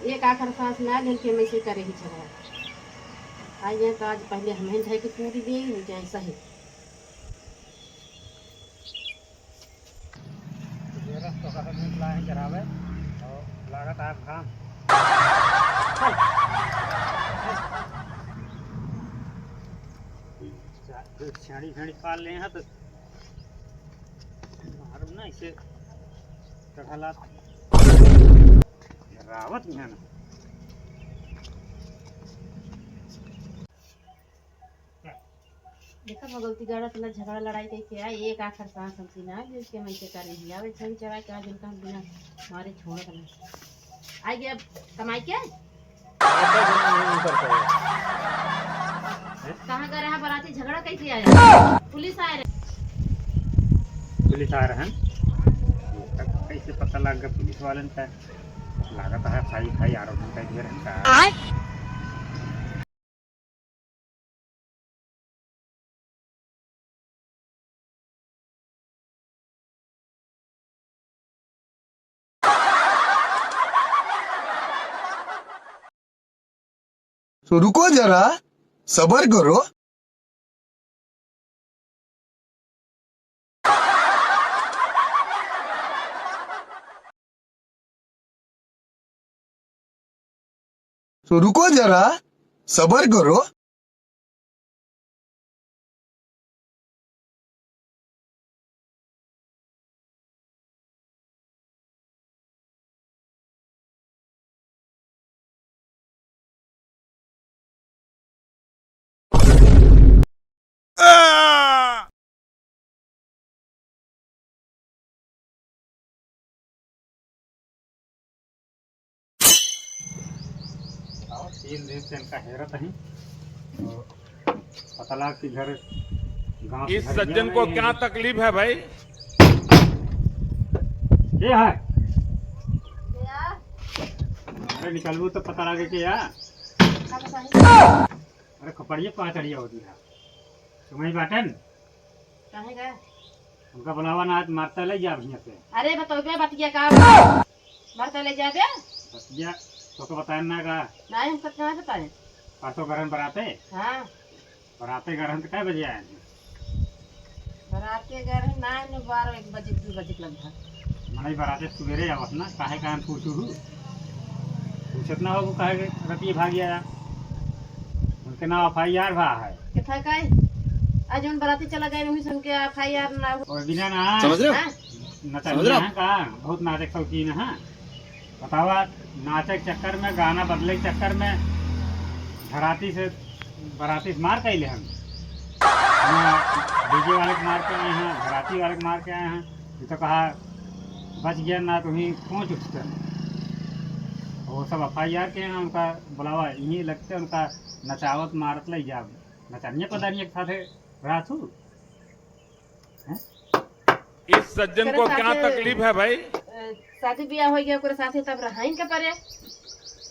एक आखिर सांस में आ गई कि मैं से करे ही चला आई जाए तो आज पहले हमें जाए कि पूरी दे नहीं जाए सही तो कहा निकला है चरावे और लागत आप काम छाड़ी छाड़ी पाल ले हैं तो मालूम ना इसे चढ़ाला रावत में है ना देखा भगवती गाड़ा तना झगड़ा लड़ाई कई के आई एक आखिर सांस हमसी ना जो उसके मन से करे ही आवे छवि चढ़ा के आज उनका हम बिना मारे छोड़ देना आई गया कमाई क्या कहाँ का रहा बराती झगड़ा कैसे आया पुलिस आए रहे पुलिस आ रहे हैं कैसे पता लग गया पुलिस वाले का लागत है खाई खाई आरोप का घेर है तो रुको जरा सबर करो। तो रुको जरा सबर करो। तीन दिन से इनका हैरत है पता लगा कि घर गांव इस सज्जन को क्या तकलीफ है भाई? ये है अरे निकलबू तो पता लगे कि यार अरे खपड़िए पाँच अड़िया होती है तुम्हारी बाटन कहाँ गए उनका बुलावा ना मारता ले जा भैया से अरे बताओ बे बतिया का मरता ले जा बे बतिया तो बताया ना का नहीं हम सब कहाँ बताए परसों घर में बराते हाँ बराते घर हम कै बजे आए बराती घर ना 12-1 बजे 2 बजे लगभग मनाई बराते सवेरे आवत ना काहे का पूछू पूछत ना हो काहे रतिये भागी आया उनके नाम FIR भा है कितना का आज उन बराती चला गए वही सुन के FIR ना और बिना ना समझ रहे हो नचनिया है का बहुत नाटक शौकीन है बतावा नाचे के चक्कर में गाना बदले के चक्कर में घराती से बराती से मार कैले हम डीजे वाले को मार के आए हैं घराती वाले को मार के आए हैं ये तो कहा बच गया ना तुम्हें पहुँच उठते वो सब FIR के हैं उनका बुलावा यहीं लगते उनका नचावत मारत ले जा नचनिया पदानिया के साथ रहा थू इस सज्जन को क्या तकलीफ है भाई? शादी ब्याह हो गया ओकरे साथे तब रहाइन के परे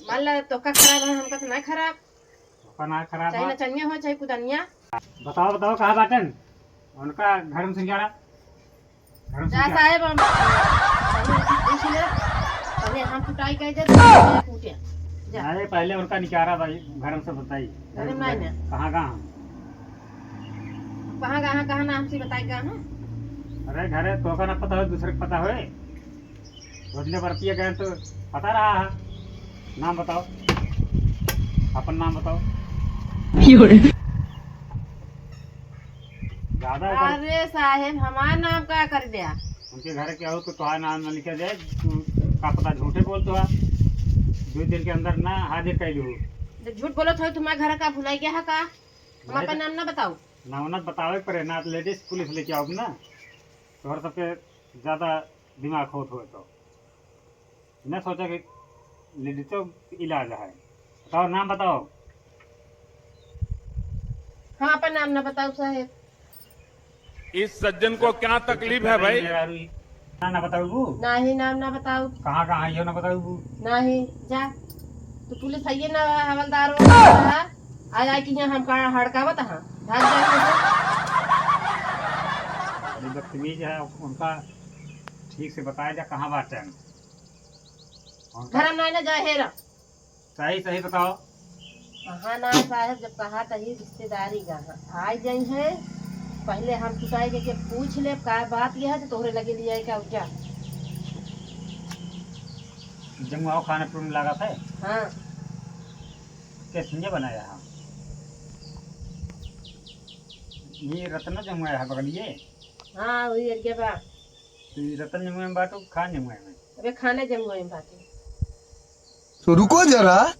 मान ला तो का खराब है हमका तो ना खराब ना खराब चाहे नचनिया हो चाहे कुदनिया बताओ बताओ कहाँ बाटन उनका घर में सिंगाड़ा घर में जा सिंगाड़ा साहेब हम पहले हम कुटाई कह दे तो कूटे जा अरे पहले उनका निकारा भाई घर में से बताई अरे नहीं ना कहाँ कहाँ ना हमसे बताई कहाँ अरे घरे तो का ना पता हो दूसरे को पता हो रोजने बरतिया गए तो पता रहा है नाम बताओ अपन नाम बताओ ज्यादा अरे साहेब हमारा नाम क्या कर दिया उनके घर के हो तो तुम्हारा नाम न लिखा जाए तू का पता झूठे बोल तो 2 दिन के अंदर ना हाजिर कर लू तो झूठ बोलो तो तुम्हारे घर का भुलाई गया है का हम अपना नाम ना बताओ ना उन्नत बतावे पड़े ना लेडीज पुलिस लेके आओ ना तोहर सबके ज्यादा दिमाग खोट हो तो न सोचा कि लेडीज तो इलाज है बताओ नाम बताओ हाँ अपना नाम ना बताओ साहेब इस सज्जन को क्या तकलीफ है भाई? ना बताऊ नहीं नाम ना बताओ कहाँ कहाँ ये ना बताऊ नहीं जा तो पुलिस आइए ना हवलदार आ जाए कि यहाँ हम कहाँ हड़कावत हाँ भाग जाए बदतमीज है उनका ठीक से बताया जा कहाँ बात है घर में नहीं ना जाए हेरा सही सही बताओ। कहाँ ना साहब, जब कहा तही रिश्तेदारी कहाँ आ जाई है। पहले हम चुकाए के पूछ ले का बात यह है तो तोहरे लगे लिया क्या क्या। जमुआ खाने पीने में लगा था, हाँ कैसे बनाया है? ये रत्न जमुआ है बगलिए। हाँ वही अरगे बा। तो ये रत्न जमुआ में बाटो खान जमुआ में। अबे खाने जमुआ में बाकी। तो रुको जरा,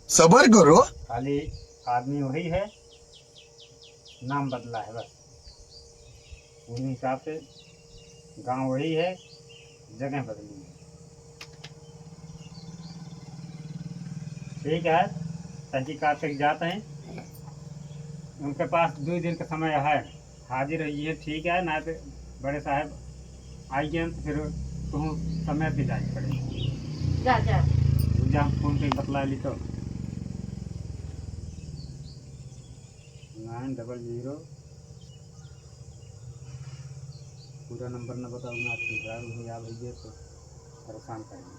सबर करो। खाली आदमी वही है, नाम बदला है बस। उस हिसाब से गांव वही है, जगह बदली है। ठीक है, तहकीकात तक जाते हैं। उनके पास 2 दिन का समय है, हाजिर रहिए। ठीक है ना, तो बड़े साहब आइए तो फिर तुम समय पे जानी पड़ेगी। जा जा जहाँ फोन पे बतला ली तो 900 पूरा नंबर न बताओ ना, तो या भैया तो परेशान करेंगे।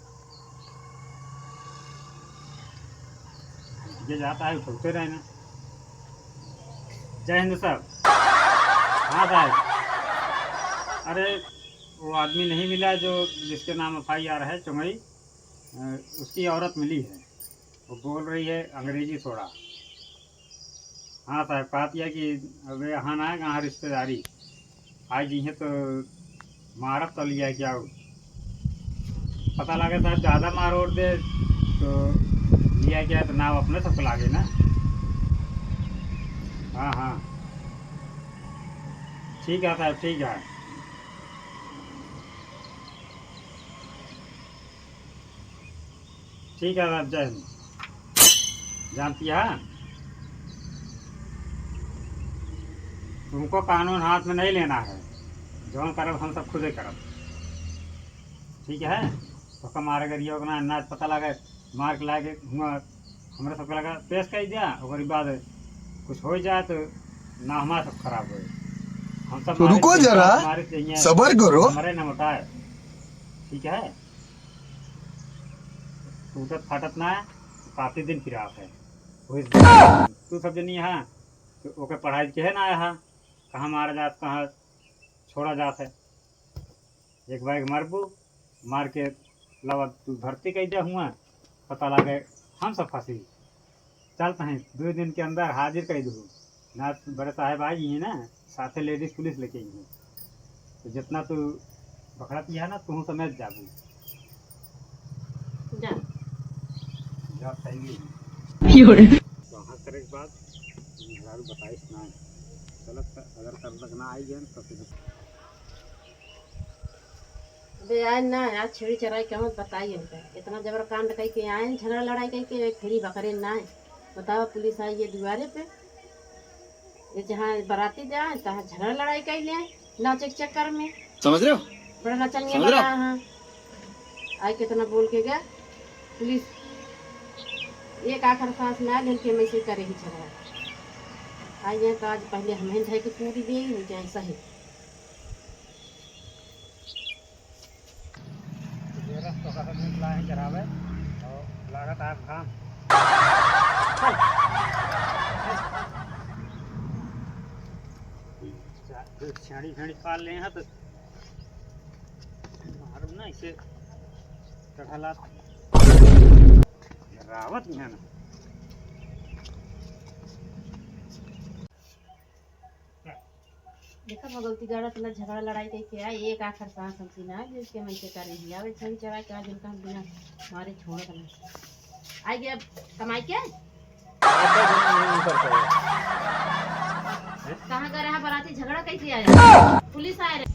ये जाता है उठते रहे ना। जय हिंद सर। हाँ साहब, अरे वो आदमी नहीं मिला जो जिसके नाम FIR है चुमई, उसकी औरत मिली है। वो बोल रही है अंग्रेजी थोड़ा। हाँ साहब, कहा दिया कि अब यहाँ ना कहाँ रिश्तेदारी आज जी है तो मारब तो लिया क्या हो। पता लगे साहब ज़्यादा मार और दे तो लिया क्या तो नाव अपने सबको लागे ना। हाँ हाँ ठीक है साहब, ठीक है। ठीक है साहब, जय हिंद। जानती है तुमको कानून हाथ में नहीं लेना है, जौन करब हम सब खुदे करब। ठीक है, तो कमारे गरिए अपना अनाज पता लगे मार के लाके हुआ हमारे सबके लगा पेश कर दिया। और बाद कुछ हो जाए तो ना हमारा सब खराब हो। हम सब तो रुको जरा, सबर करो। हमारे न मोटाए। ठीक है, टूटत फाटत ना है, काफी दिन फिराक है। तू सब जनी यहाँ तो ओके पढ़ाई के है ना आया कहाँ मारा जात कहाँ छोड़ा जात है। एक बार मरबू मार के लवा तू भर्ती कह दिया हुआ, पता लगे हम सब फंसी। चलते हैं 2 दिन के अंदर हाजिर कर दूँ ना। बड़े साहब आई हैं ना, साथे लेडीज पुलिस लेके आई हैं। तो जितना तू पकड़ती है ना तू समझ जाबू। जा जा सही तो हर तरह की बात बताइस ना। गलत अगर कर लगना आई गए तो फिर अबे आज ना आज छेड़ी चढ़ाई क्या मत बताइए उनका। इतना जबर कांड कह के आए हैं, झगड़ा लड़ाई कह के फिरी बकरे ना है। बताओ पुलिस आई है दुआरे पे, ये जहाँ बाराती जाए तहाँ झगड़ा लड़ाई कर ले नाचे के चक्कर में। समझ रहे हो? बड़ा नचनिया बना। हाँ आई कितना बोल के गया पुलिस, एक आखिर सांस में आए के मैं से करे ही झगड़ा। आई जाए तो आज पहले हमें ढाई के पूरी दे नहीं जाए सही। चढ़ावे और लागत आप काम छेड़ी छेड़ी पाल ले हैं तो मालूम ना इसे चढ़ा रावत नहीं है ना। देखा भगवती गाड़ा तुला झगड़ा लड़ाई कह के आए, एक आखिर सांस हमसी ना है जिसके मैं से करे ही आवे छड़ी चढ़ा के आज उनका हम बिना मारे छोड़ देना। आई गया कमाई के कहाँ का रहा बाराती झगड़ा कैसे आया? पुलिस आए रहे।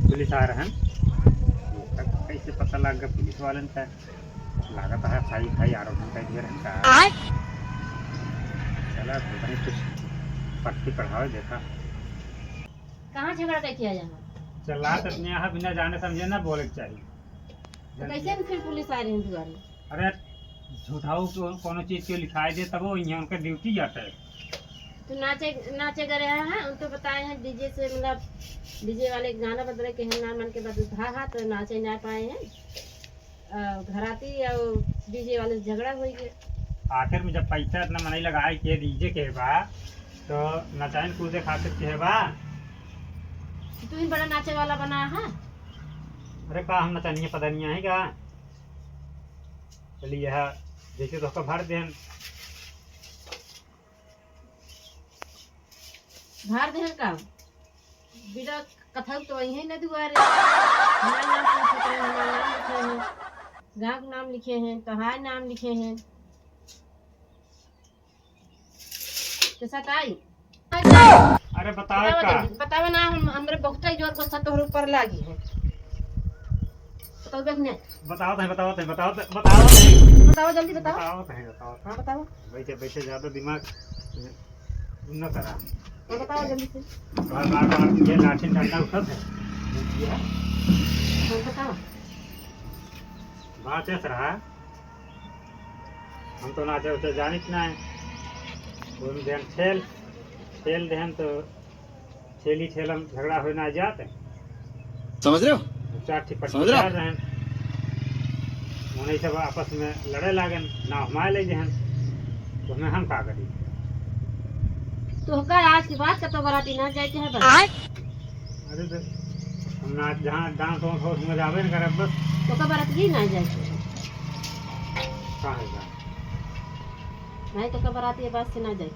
पुलिस आ रहे हैं, कैसे पता लग गया पुलिस वाले का? लागत है खाई खाई आरोपी का ढेर है। चला कहीं कुछ पट्टी पढ़ावे देखा। कहाँ झगड़ा कैसे आया? चला तो यहाँ बिना जाने समझे ना बोले चाहिए। तो कैसे फिर पुलिस आ रही है दुआरे? अरे झूठाऊ कोनो चीज के लिखाई दे तब वो यहाँ उनका ड्यूटी जाता है। तो नाचे गए हैं उनको बताए हैं डीजे से, मतलब डीजे वाले गाना बदले के हम नाम मन के बाद उठा तो नाचे ना पाए हैं। घराती और डीजे वाले से झगड़ा हो गया। आखिर में जब पैसा इतना मनी लगाए के डीजे के बा तो नचाइन कूदे खातिर के बा। तू ही बड़ा नाचे वाला बना है। अरे का हम नचानिए पदनिया है क्या? चलिए है जैसे तो भर देन भार देहन का बिना कथक तो वही है न दुआरे। हमारा नाम पूछते हैं, हमारा नाम लिखे हैं, गाँव के नाम लिखे हैं, तोहार नाम लिखे हैं। तो सताई अरे बताओ का बतावा ना हमरे बहुत जोर को सतोहर ऊपर लागी है। बताओ देखने बताओ नहीं बताओ जल्दी बताओ। हाँ बताओ बैठे ज्यादा दिमाग न करा। हाँ बताओ जल्दी से। बार ये लाठी डंडा उठत है। हाँ बताओ। बात ऐसा रहा हम तो नाचे उसे जानित ना है। खेल देहन तो ठेली ठेलम झगड़ा हो ना जाते समझ रहे हो? चार पट्टा रहन उन्हें सब आपस में लड़े लागन ना हमारे ले जहन तो हमें हम का करी। तो का आज की बात का तो बराती ना जाए है बस। अरे तो हम नाच जहाँ डांस वांस हो उसमें जावे न करे बस। तो का बराती ना जाए कहाँ है नहीं तो का बराती बात से ना जाए।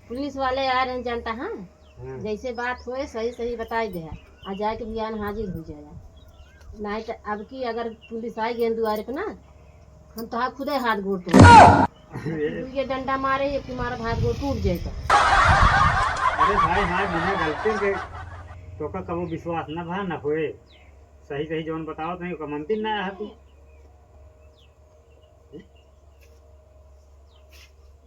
पुलिस वाले आ रहे हैं जानता। हाँ जैसे बात होए सही सही बताई दे आ जाए के बियान हाजिर हो जाएगा। नहीं तो अब की अगर पुलिस आई गेंद दुआरे पे ना हम तो हाँ खुदे हाथ गोड़ तोड़ ये डंडा मारे ये तुम्हारा हाथ गोड़ टूट जाएगा। अरे भाई हाँ बिना गलती के तो का कबो विश्वास न भा न होए। सही सही जौन बताओ नहीं का मंदिर ना है तू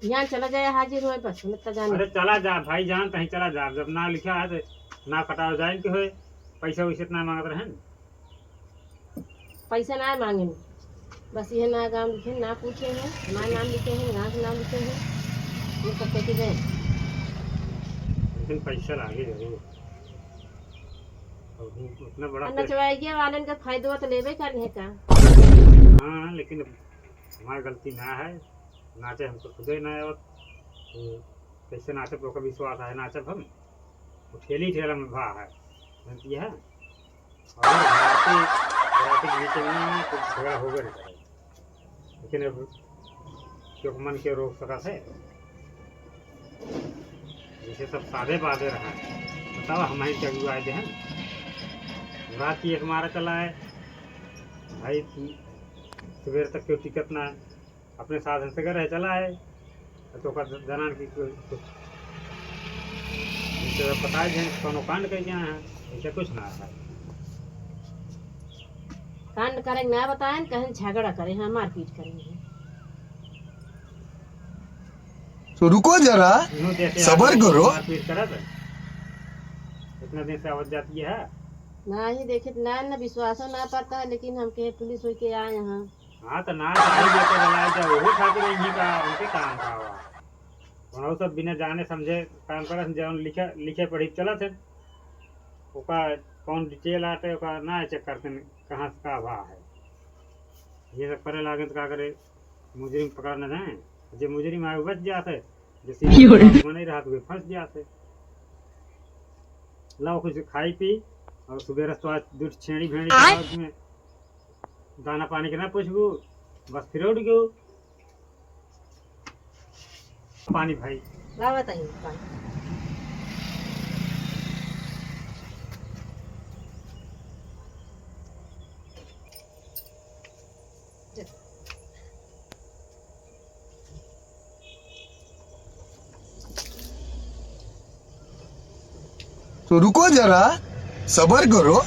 यहाँ चला जाए हाजिर होए बस मत जाने। अरे चला जा भाई जान कहीं चला जा जब ना लिखा है तो ना कटाओ जाए के होए पैसा वैसे इतना मांगत रहे पैसा ना मांगे बस ये ना गाँव लिखे ना पूछे हैं हमारे नाम लिखे हैं गाँव के नाम लिखे हैं ये सब कहते गए। लेकिन पैसा लागे जरूर उतना बड़ा नचवाइए वाले का फायदा तो लेवे करने का। हाँ लेकिन हमारी गलती ना है। नाचे हमको खुदे ना आवत कैसे नाचे तो विश्वास है नाचे हम वो ठेली ठेला में भा है जानती है। और घराती के बीच में कुछ झगड़ा हो गया करे लेकिन अब क्यों मन के रोक सका थे जैसे सब सादे बादे रहा बताओ हमारे क्या आए थे हैं रात की एक मारा चला है भाई सवेर तक क्यों टिकट ना अपने साधन से घर चला है तो जनान की कुछ पता है कौन कांड कर गया है ऐसा कुछ ना है। कांड करेंगे ना बताएं कहीं झगड़ा करें हाँ मारपीट करेंगे। तो रुको जरा सबर करो। मारपीट करा था इतना दिन से आवाज जाती है ना ही देखे ना न विश्वास ना पड़ता है लेकिन हम के पुलिस हो के आए यहाँ। हाँ तो ना चाहिए लेकर जलाए जब वो खातिर यही का उनके काम था वो सब बिना जाने समझे काम कर जौन लिखे पढ़ी चला थे ओका कौन डिटेल आते ओका ना चेक करते कहाँ से का भा है ये सब करे लागे तो क्या करे मुजरिम पकड़ न जाए जो मुजरिम आए बच जाते जैसे नहीं रहा तो फंस जाते। लाओ कुछ खाई पी और सुबह रस्तवा दूध छेड़ी भेड़ी में दाना पानी के ना पूछबू बस फिर उठ गयो पानी भाई बताइए तो रुको जरा सबर करो।